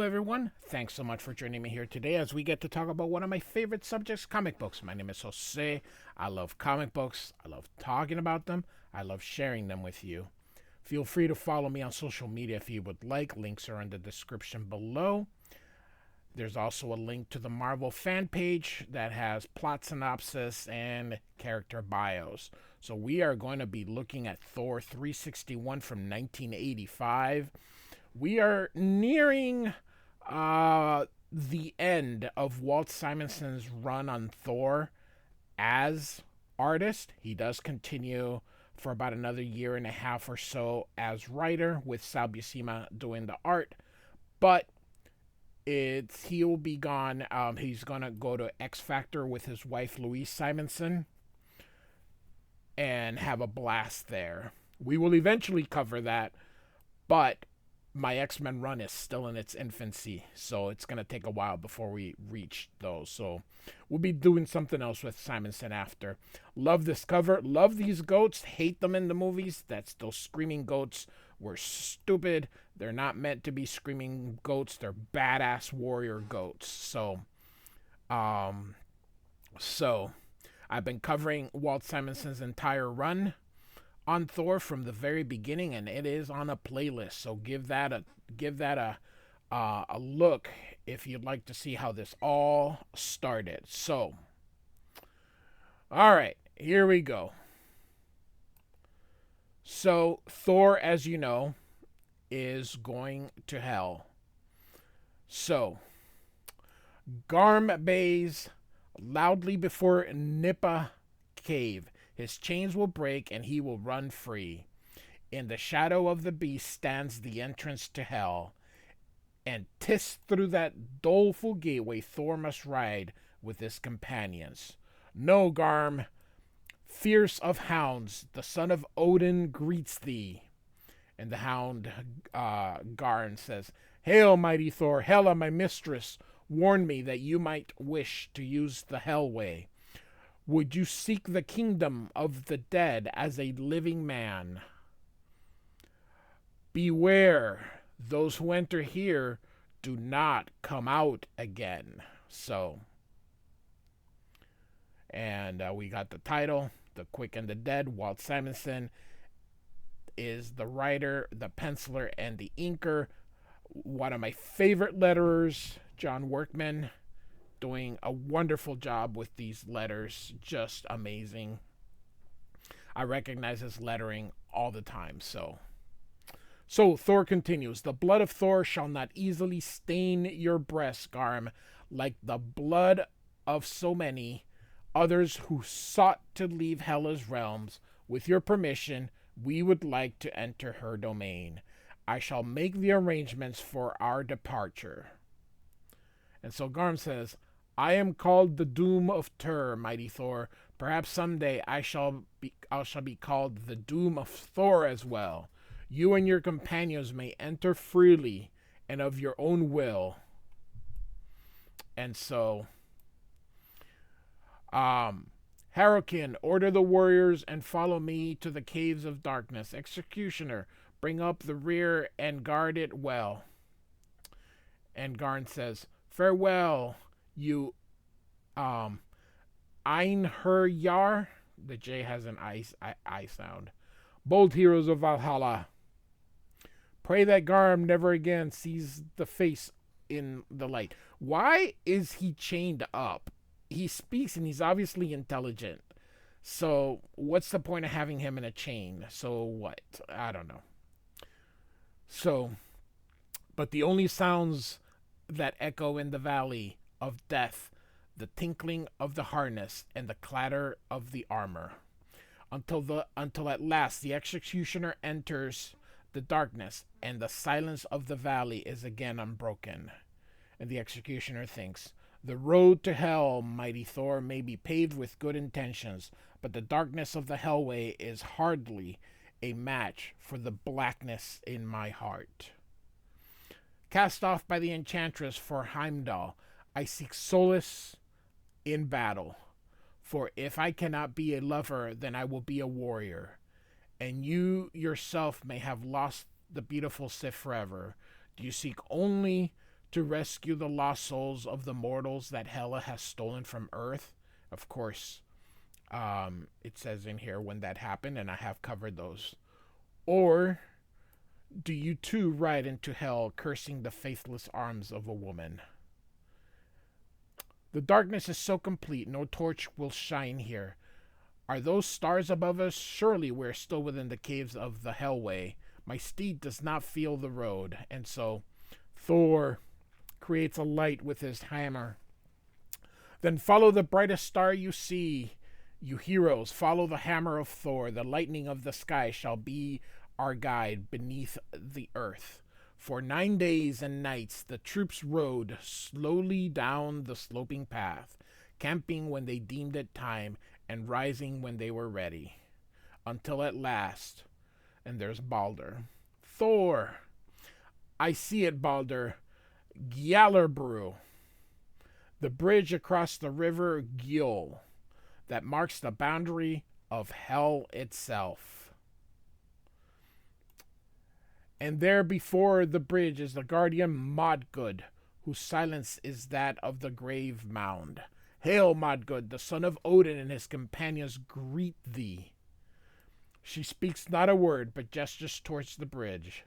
everyone. Thanks so much for joining me here today as we get to talk about one of my favorite subjects, comic books. My name is Jose. I love comic books. I love talking about them. I love sharing them with you. Feel free to follow me on social media if you would like. Links are in the description below. There's also a link to the Marvel fan page that has plot synopsis and character bios. So we are going to be looking at Thor 361 from 1985. We are nearing the end of Walt Simonson's run on Thor as artist. He does continue for about another year and a half or so as writer, with Sal Buscema doing the art, but he'll be gone. He's gonna go to X Factor with his wife Louise Simonson and have a blast there. We will eventually cover that, but my X-Men run is still in its infancy, so it's going to take a while before we reach those. So we'll be doing something else with Simonson after. Love this cover. Love these goats. Hate them in the movies. Those screaming goats were stupid. They're not meant to be screaming goats. They're badass warrior goats. So I've been covering Walt Simonson's entire run on Thor from the very beginning, and it is on a playlist. So give that a look if you'd like to see how this all started. So, all right, here we go. So Thor, as you know, is going to hell. So Garm bays loudly before Nippa cave. His chains will break and he will run free. In the shadow of the beast stands the entrance to hell. And 'tis through that doleful gateway Thor must ride with his companions. No, Garm, fierce of hounds, the son of Odin greets thee. And the hound Garm says, Hail, mighty Thor, Hela, my mistress, warn me that you might wish to use the hell way. Would you seek the kingdom of the dead as a living man? Beware, those who enter here do not come out again. So, and we got the title, The Quick and the Dead. Walt Simonson is the writer, the penciler, and the inker. One of my favorite letterers, John Workman, doing a wonderful job with these letters. Just amazing. I recognize his lettering all the time. So Thor continues. The blood of Thor shall not easily stain your breast, Garm, like the blood of so many others who sought to leave Hela's realms. With your permission, we would like to enter her domain. I shall make the arrangements for our departure. And so Garm says, I am called the Doom of Tur, mighty Thor. Perhaps someday I shall be called the Doom of Thor as well. You and your companions may enter freely and of your own will. And so, Harokin, order the warriors and follow me to the caves of darkness. Executioner, bring up the rear and guard it well. And Garn says, farewell, you Einherjar. The J has an I sound. Bold heroes of Valhalla. Pray that Garm never again sees the face in the light. Why is he chained up? He speaks and he's obviously intelligent. So what's the point of having him in a chain? So what? I don't know. So, but the only sounds that echo in the valley of death, the tinkling of the harness and the clatter of the armor, until at last the executioner enters the darkness and the silence of the valley is again unbroken. And the executioner thinks, the road to hell, mighty Thor, may be paved with good intentions, but the darkness of the hellway is hardly a match for the blackness in my heart. Cast off by the enchantress for Heimdall, I seek solace in battle. For if I cannot be a lover, then I will be a warrior. And you yourself may have lost the beautiful Sif forever. Do you seek only to rescue the lost souls of the mortals that Hela has stolen from Earth. Of course, it says in here when that happened, and I have covered those. Or do you too ride into hell, cursing the faithless arms of a woman? The darkness is so complete, no torch will shine here. Are those stars above us? Surely we're still within the caves of the Hellway. My steed does not feel the road. And so Thor creates a light with his hammer. Then follow the brightest star you see. You heroes, follow the hammer of Thor. The lightning of the sky shall be our guide beneath the earth. For 9 days and nights the troops rode slowly down the sloping path, camping when they deemed it time, and rising when they were ready. Until at last, and there's Balder. Thor! I see it, Balder. Gjallerbru. The bridge across the river Gjol that marks the boundary of hell itself. And there before the bridge is the guardian Modgud, whose silence is that of the grave mound. Hail, Modgud, the son of Odin, and his companions greet thee. She speaks not a word, but gestures towards the bridge.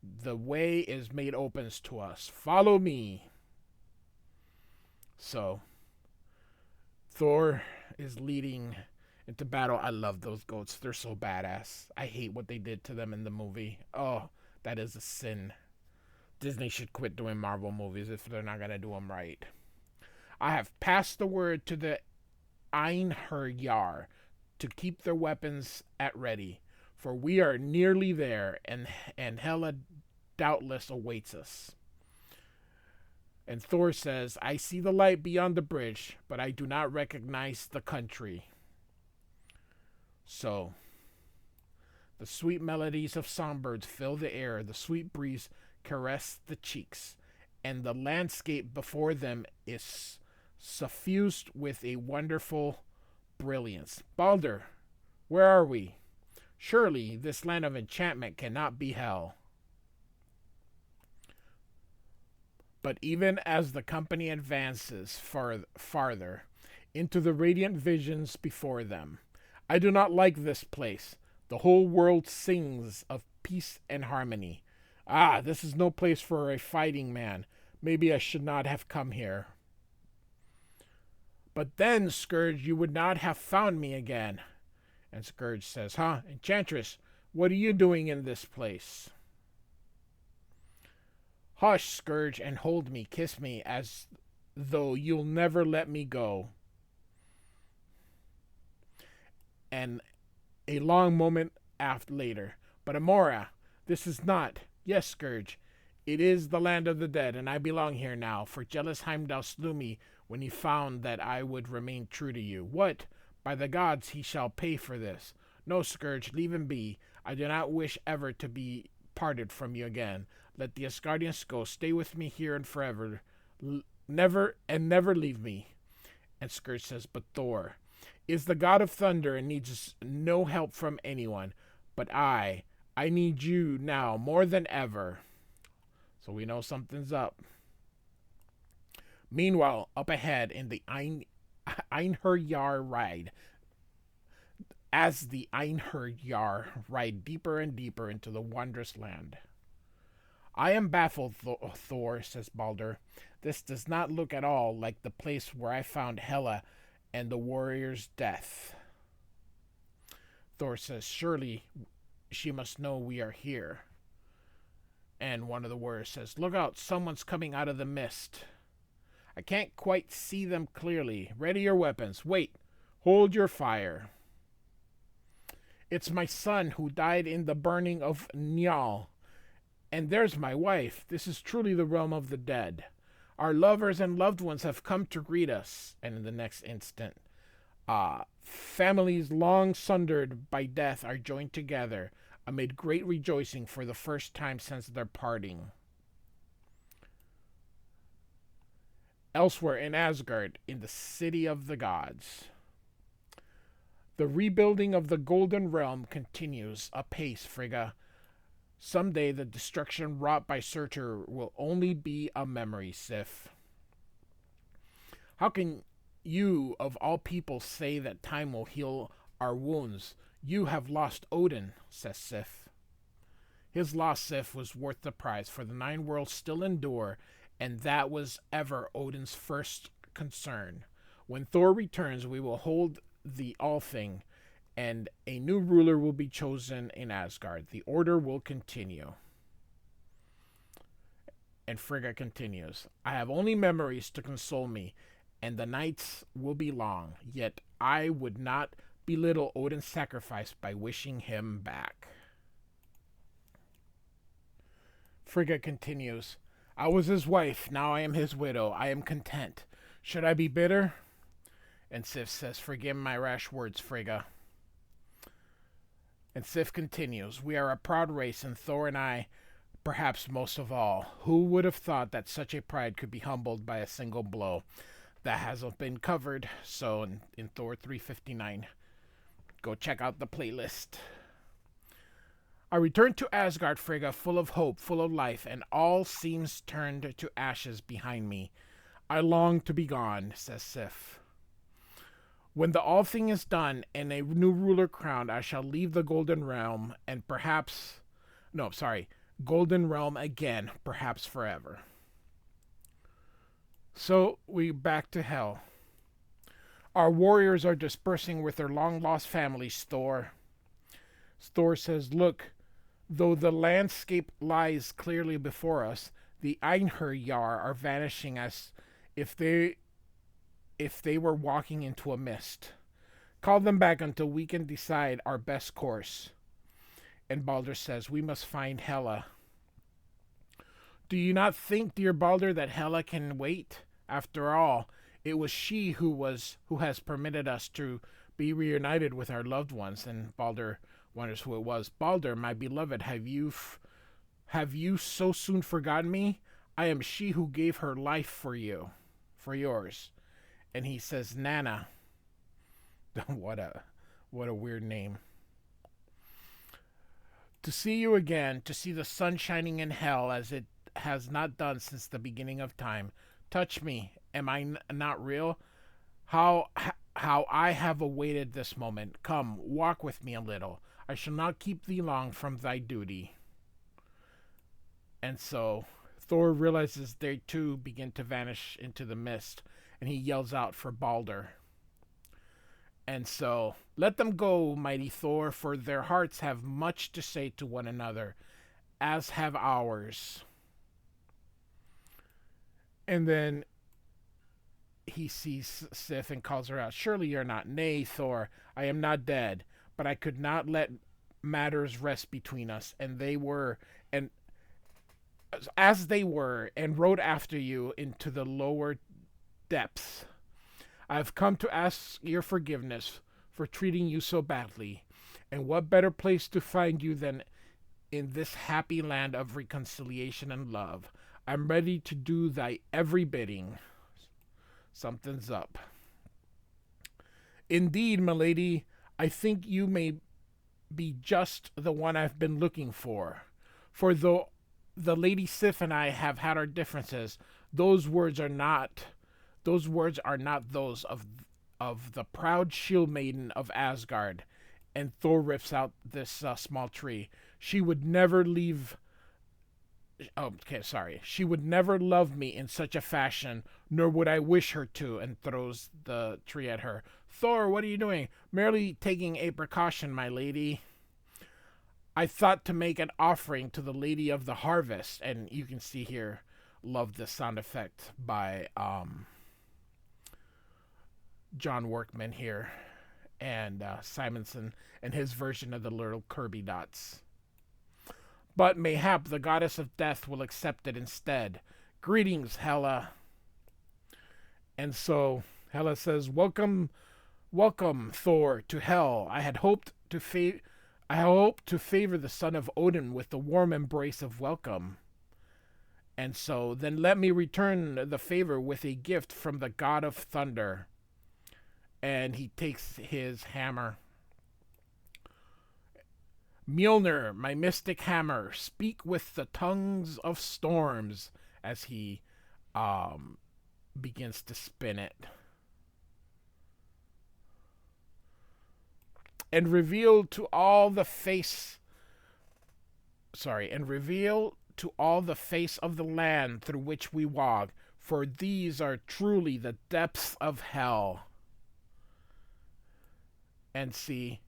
The way is made open to us. Follow me. So, Thor is leading into battle. I love those goats. They're so badass. I hate what they did to them in the movie. Oh, that is a sin. Disney should quit doing Marvel movies if they're not going to do them right. I have passed the word to the Einherjar to keep their weapons at ready, for we are nearly there, and Hela doubtless awaits us. And Thor says, I see the light beyond the bridge, but I do not recognize the country. So, the sweet melodies of songbirds fill the air, the sweet breeze caresses the cheeks, and the landscape before them is suffused with a wonderful brilliance. Balder, where are we? Surely this land of enchantment cannot be hell. But even as the company advances farther into the radiant visions before them, I do not like this place. The whole world sings of peace and harmony. Ah, this is no place for a fighting man. Maybe I should not have come here. But then, Scourge, you would not have found me again. And Scourge says, Enchantress, what are you doing in this place? Hush, Scourge, and hold me, kiss me, as though you'll never let me go. And a long moment later, but Amora, this is not. Yes, Scourge, it is the land of the dead, and I belong here now, for jealous Heimdall slew me when he found that I would remain true to you. What? By the gods, he shall pay for this. No, Scourge, leave him be. I do not wish ever to be parted from you again. Let the Asgardians go. Stay with me here and forever. Never leave me. And Scourge says, but Thor is the god of thunder and needs no help from anyone. But I need you now more than ever. So we know something's up. Meanwhile, up ahead in the Einherjar ride, as the Einherjar ride deeper and deeper into the wondrous land. I am baffled, Thor, says Balder. This does not look at all like the place where I found Hela and the warrior's death. Thor says, surely she must know we are here. And one of the warriors says, look out, someone's coming out of the mist. I can't quite see them clearly. Ready your weapons. Wait, hold your fire. It's my son who died in the burning of Njal. And there's my wife. This is truly the realm of the dead. Our lovers and loved ones have come to greet us. And in the next instant, families long sundered by death are joined together amid great rejoicing for the first time since their parting. Elsewhere in Asgard, in the city of the gods, the rebuilding of the Golden Realm continues apace, Frigga. Someday the destruction wrought by Surtur will only be a memory, Sif. How can you, of all people, say that time will heal our wounds? You have lost Odin, says Sif. His loss, Sif, was worth the prize, for the nine worlds still endure, and that was ever Odin's first concern. When Thor returns, we will hold the All-Thing, and a new ruler will be chosen in Asgard. The order will continue. And Frigga continues, I have only memories to console me, and the nights will be long, yet I would not belittle Odin's sacrifice by wishing him back. Frigga continues, I was his wife, now I am his widow. I am content. Should I be bitter? And Sif says, forgive my rash words, Frigga. And Sif continues, we are a proud race, and Thor and I, perhaps most of all. Who would have thought that such a pride could be humbled by a single blow? That hasn't been covered, so in Thor 359, go check out the playlist. I return to Asgard, Frigga, full of hope, full of life, and all seems turned to ashes behind me. I long to be gone, says Sif. When the all thing is done and a new ruler crowned, I shall leave the Golden Realm and Golden Realm again, perhaps forever. So we back to Hell. Our warriors are dispersing with their long-lost families, Thor. Thor says, look, though the landscape lies clearly before us, the Einherjar are vanishing as if they were walking into a mist. Call them back until we can decide our best course. And Balder says, we must find Hela. Do you not think, dear Balder, that Hela can wait? After all, it was she who has permitted us to be reunited with our loved ones. And Balder wonders who it was. Balder, my beloved, have you so soon forgotten me? I am she who gave her life for yours. And he says, Nana. What a weird name. To see you again, to see the sun shining in hell as it has not done since the beginning of time. Touch me. Am I not real? How I have awaited this moment. Come, walk with me a little. I shall not keep thee long from thy duty. And so Thor realizes they too begin to vanish into the mist, and he yells out for Balder. And so, let them go, mighty Thor, for their hearts have much to say to one another, as have ours. And then he sees Sif and calls her out. Surely you're not. Nay, Thor, I am not dead, but I could not let matters rest between us, and they were, and as they were, and rode after you into the lower depths. I have come to ask your forgiveness for treating you so badly, and what better place to find you than in this happy land of reconciliation and love. I'm ready to do thy every bidding. Something's up. Indeed, milady, I think you may be just the one I've been looking for. For though the Lady Sif and I have had our differences, those words are not those of the proud shield maiden of Asgard. And Thor rips out this small tree. She would never leave. She would never love me in such a fashion, nor would I wish her to, and throws the tree at her. Thor, what are you doing? Merely taking a precaution, my lady. I thought to make an offering to the Lady of the Harvest. And you can see here, love the sound effect by John Workman here, and Simonson and his version of the little Kirby dots. But mayhap the goddess of death will accept it instead. Greetings, Hela. And so Hela says, welcome, Thor, to hell. I hoped to favor the son of Odin with the warm embrace of welcome. And so then let me return the favor with a gift from the god of thunder. And he takes his hammer. Mjolnir, my mystic hammer, speak with the tongues of storms, as he um, begins to spin it. And reveal to all the face and reveal to all the face of the land through which we walk, for these are truly the depths of hell. And see,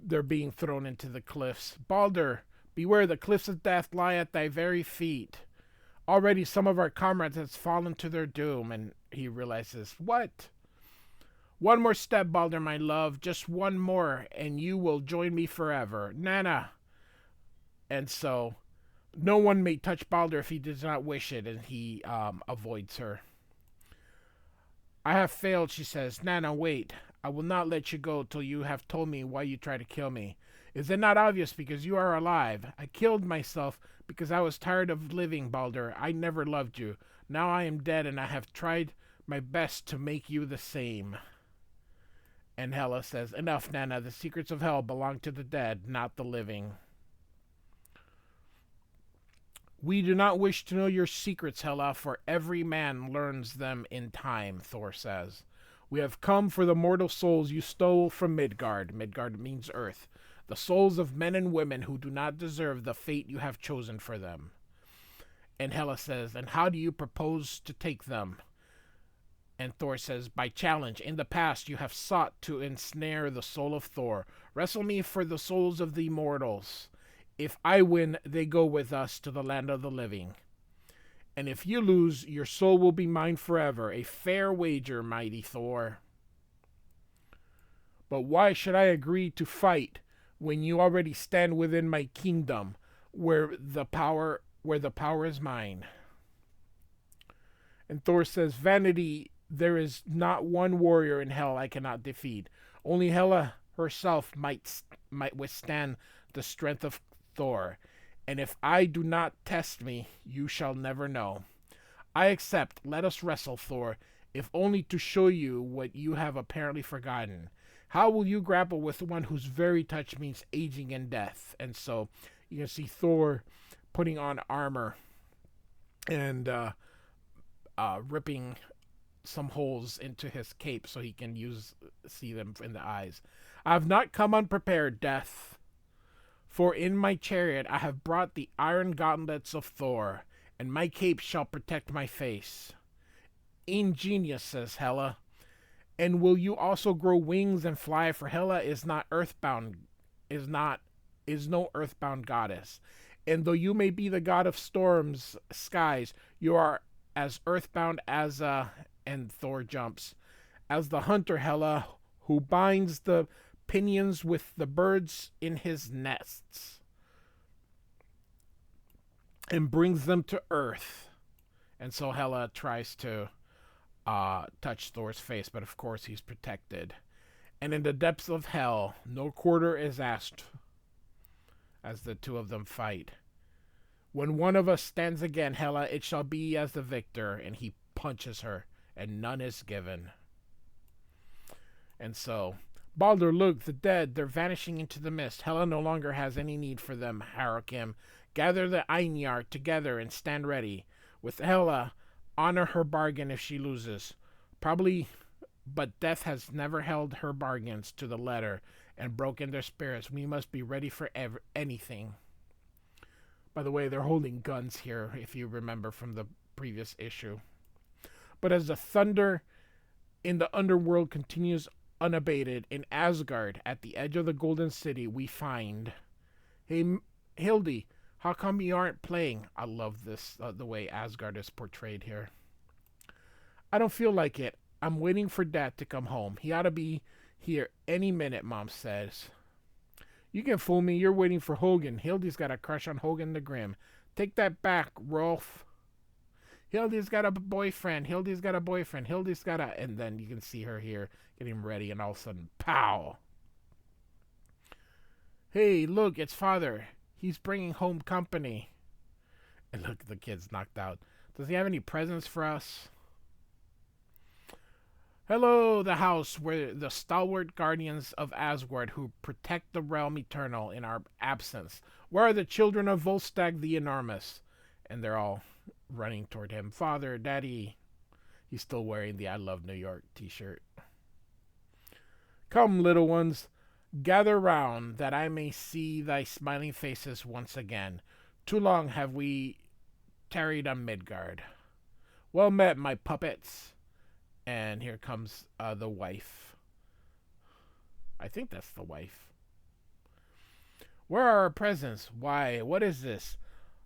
they're being thrown into the cliffs. Balder, beware, the cliffs of death lie at thy very feet. Already some of our comrades has fallen to their doom. And he realizes, what? One more step, Balder, my love, just one more, and you will join me forever. Nana. And so, no one may touch Balder if he does not wish it, and he avoids her. I have failed, she says. Nana, wait. I will not let you go till you have told me why you tried to kill me. Is it not obvious because you are alive? I killed myself because I was tired of living, Balder. I never loved you. Now I am dead, and I have tried my best to make you the same. And Hela says, enough, Nana. The secrets of hell belong to the dead, not the living. We do not wish to know your secrets, Hela, for every man learns them in time, Thor says. We have come for the mortal souls you stole from Midgard. Midgard means earth. The souls of men and women who do not deserve the fate you have chosen for them. And Hela says, and how do you propose to take them? And Thor says, by challenge. In the past you have sought to ensnare the soul of Thor. Wrestle me for the souls of the immortals. If I win, they go with us to the land of the living. And if you lose, your soul will be mine forever. A fair wager, mighty Thor. But why should I agree to fight when you already stand within my kingdom, where the power is mine? And Thor says, vanity, there is not one warrior in hell I cannot defeat. Only Hela herself might withstand the strength of Thor. And if I do not test me, you shall never know. I accept. Let us wrestle, Thor, if only to show you what you have apparently forgotten. How will you grapple with one whose very touch means aging and death? And so you can see Thor putting on armor and ripping some holes into his cape so he can see them in the eyes. I have not come unprepared, Death. For in my chariot I have brought the iron gauntlets of Thor, and my cape shall protect my face. Ingenious, says Hela. And will you also grow wings and fly? For Hela is no earthbound goddess. And though you may be the god of storms, skies, you are as earthbound as and Thor jumps, as the hunter Hela, who binds the pinions with the birds in his nests and brings them to earth. And so Hela tries to touch Thor's face, but of course he's protected. And in the depths of hell, no quarter is asked as the two of them fight. When one of us stands again, Hela, it shall be as the victor. And he punches her, and none is given. And so, Balder, look, the dead, they're vanishing into the mist. Hela no longer has any need for them, Harokim. Gather the Einjar together and stand ready. With Hela, honor her bargain if she loses. Probably, but death has never held her bargains to the letter and broken their spirits. We must be ready for anything. By the way, they're holding guns here, if you remember from the previous issue. But as the thunder in the underworld continues unabated, in Asgard, at the edge of the Golden City, we find... Hey, Hildy, how come you aren't playing? I love this, the way Asgard is portrayed here. I don't feel like it. I'm waiting for Dad to come home. He ought to be here any minute, Mom says. You can fool me. You're waiting for Hogan. Hildy's got a crush on Hogan the Grim. Take that back, Rolf. Hildy's got a boyfriend. Hildy's got a boyfriend. Hildy's got a... And then you can see her here getting ready, and all of a sudden, pow! Hey, look, it's Father. He's bringing home company. And look, the kid's knocked out. Does he have any presents for us? Hello, the house where the stalwart guardians of Asgard who protect the realm eternal in our absence. Where are the children of Volstagg the enormous? And they're all running toward him. Father, Daddy. He's still wearing the I Love New York t-shirt. Come, little ones, gather round, that I may see thy smiling faces once again. Too long have we tarried on Midgard. Well met, my puppets. And here comes the wife. I think that's the wife. Where are our presents? Why, what is this?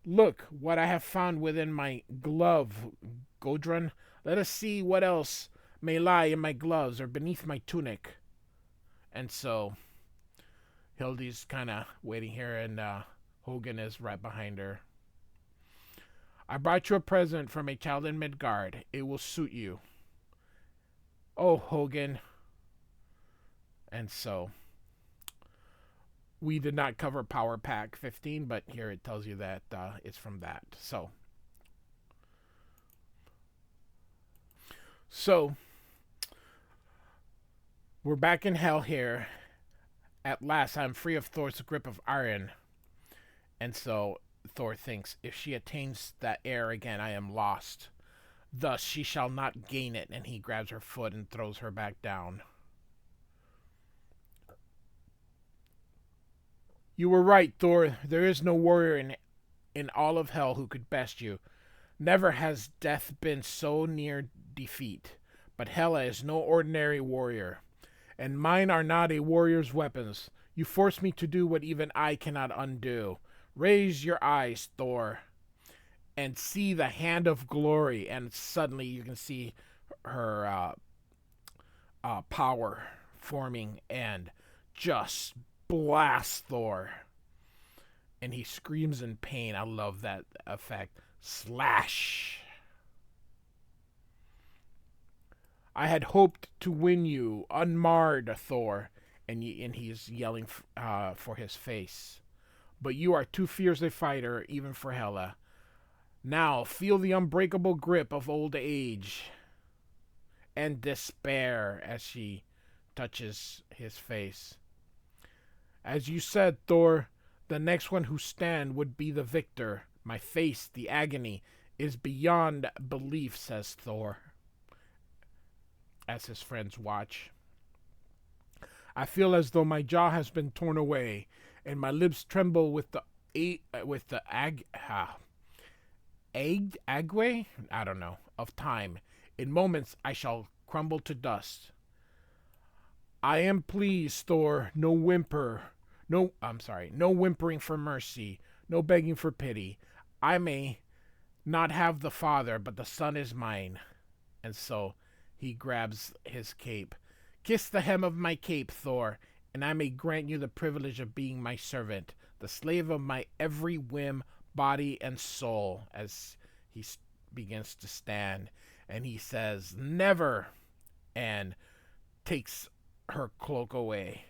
Look what I have found within my glove, Godrun. Let us see what else may lie in my gloves or beneath my tunic. And so Hildy's kind of waiting here, and Hogan is right behind her. I brought you a present from a child in Midgard. It will suit you. Oh, Hogan. And so we did not cover Power Pack 15, but here it tells you that it's from that. So we're back in hell here. At last, I'm free of Thor's grip of iron. And so Thor thinks, if she attains that air again, I am lost. Thus she shall not gain it. And he grabs her foot and throws her back down. You were right, Thor. There is no warrior in all of hell who could best you. Never has death been so near defeat. But Hela is no ordinary warrior. And mine are not a warrior's weapons. You force me to do what even I cannot undo. Raise your eyes, Thor, and see the hand of glory. And suddenly you can see her power forming and just blast Thor. And he screams in pain. I love that effect. Slash. I had hoped to win you, unmarred, Thor. And he's yelling for his face. But you are too fierce a fighter, even for Hela. Now feel the unbreakable grip of old age and despair as she touches his face. As you said, Thor, the next one who stand would be the victor. My face, the agony, is beyond belief, says Thor, as his friends watch. I feel as though my jaw has been torn away, and my lips tremble with the ague, I don't know, of time. In moments I shall crumble to dust. I am pleased, Thor, no whimpering for mercy, no begging for pity. I may not have the father, but the son is mine. And so he grabs his cape. Kiss the hem of my cape, Thor, and I may grant you the privilege of being my servant, the slave of my every whim, body, and soul, as he begins to stand. And he says, never, and takes her cloak away.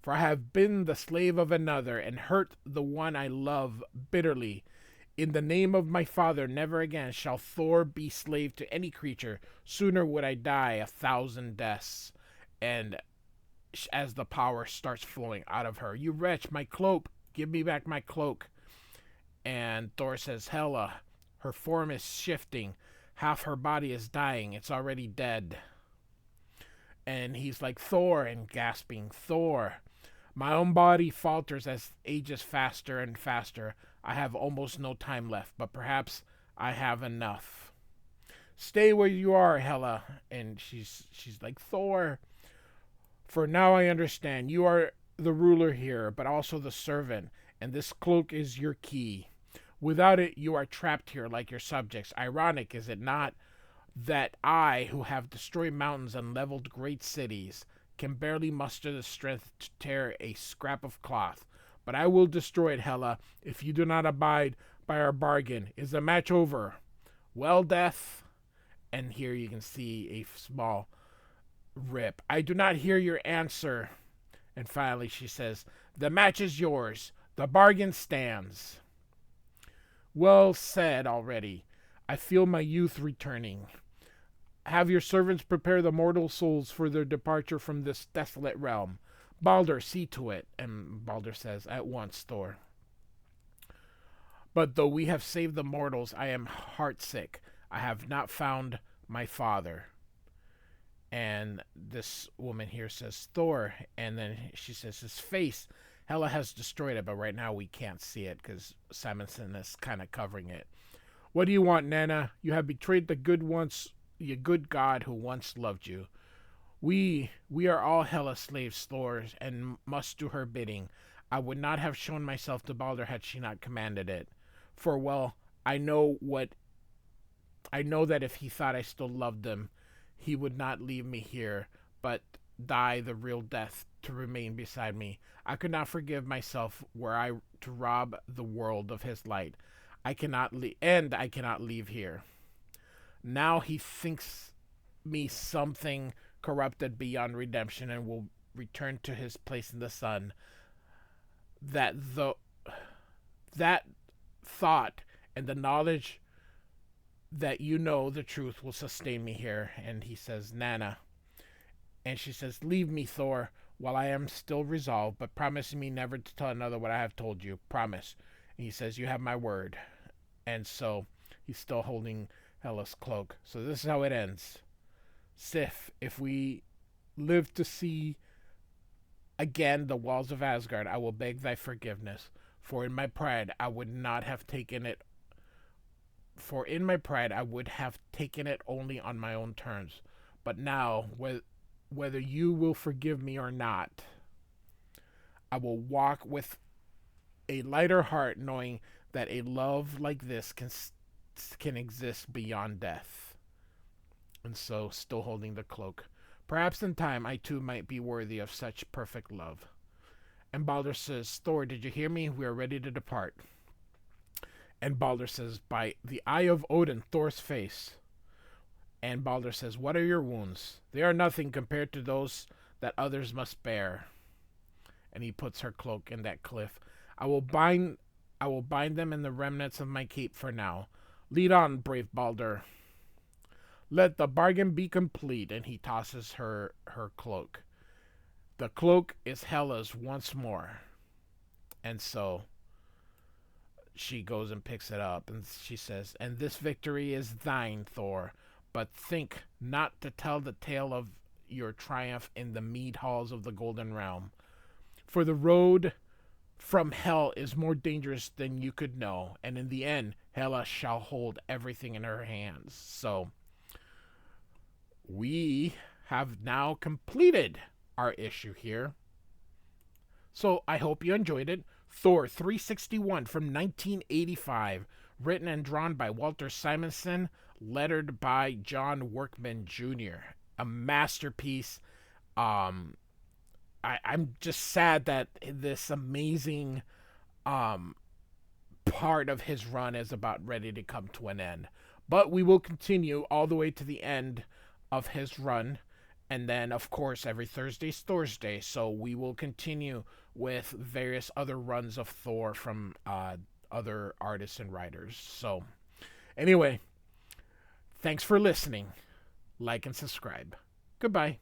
For I have been the slave of another, and hurt the one I love bitterly. In the name of my father, never again shall Thor be slave to any creature. Sooner would I die 1,000 deaths. And as the power starts flowing out of her, you wretch, my cloak, give me back my cloak. And Thor says, Hela, her form is shifting. Half her body is dying. It's already dead. And he's like, Thor, and gasping, Thor. My own body falters as ages faster and faster. I have almost no time left, but perhaps I have enough. Stay where you are, Hela. And she's like, Thor, for now I understand. You are the ruler here, but also the servant, and this cloak is your key. Without it, you are trapped here like your subjects. Ironic, is it not, that I, who have destroyed mountains and leveled great cities, can barely muster the strength to tear a scrap of cloth. But I will destroy it, Hela, if you do not abide by our bargain. Is the match over? Well, Death. And here you can see a small rip. I do not hear your answer. And finally she says, the match is yours. The bargain stands. Well said already. I feel my youth returning. Have your servants prepare the mortal souls for their departure from this desolate realm. Balder, see to it. And Balder says, at once, Thor. But though we have saved the mortals, I am heartsick. I have not found my father. And this woman here says, Thor. And then she says, his face, Hela has destroyed it, but right now we can't see it because Simonson is kind of covering it. What do you want, Nana? You have betrayed the good God who once loved you. We are all Hela's slaves, Thor, and must do her bidding. I would not have shown myself to Balder had she not commanded it. For well, I know that if he thought I still loved him, he would not leave me here, but die the real death to remain beside me. I could not forgive myself were I to rob the world of his light. I cannot leave here. Now he thinks me something corrupted beyond redemption and will return to his place in the sun. That thought and the knowledge that you know the truth will sustain me here. And he says, Nana. And she says, leave me, Thor, while I am still resolved, but promise me never to tell another what I have told you. Promise. And he says, you have my word. And so he's still holding Hela's cloak. So this is how it ends. Sif, if we live to see again the walls of Asgard, I will beg thy forgiveness. For in my pride I would have taken it only on my own terms. But now, whether you will forgive me or not, I will walk with a lighter heart, knowing that a love like this can exist beyond death. And so, still holding the cloak. Perhaps in time I too might be worthy of such perfect love. And Balder says, Thor, did you hear me? We are ready to depart. And Balder says, by the eye of Odin, Thor's face. And Balder says, what are your wounds? They are nothing compared to those that others must bear. And he puts her cloak in that cliff. I will bind them in the remnants of my cape for now. Lead on, brave Balder. Let the bargain be complete. And he tosses her cloak. The cloak is Hela's once more. And so she goes and picks it up, and she says, and this victory is thine, Thor, but think not to tell the tale of your triumph in the mead halls of the Golden Realm. For the road from hell is more dangerous than you could know, and in the end, Hela shall hold everything in her hands. So, we have now completed our issue here. So, I hope you enjoyed it. Thor 361 from 1985, written and drawn by Walter Simonson, lettered by John Workman Jr. A masterpiece. I'm just sad that this amazing part of his run is about ready to come to an end. But we will continue all the way to the end of his run. And then, of course, every Thursday's Thor's Day. So we will continue with various other runs of Thor from other artists and writers. So, anyway, thanks for listening. Like and subscribe. Goodbye.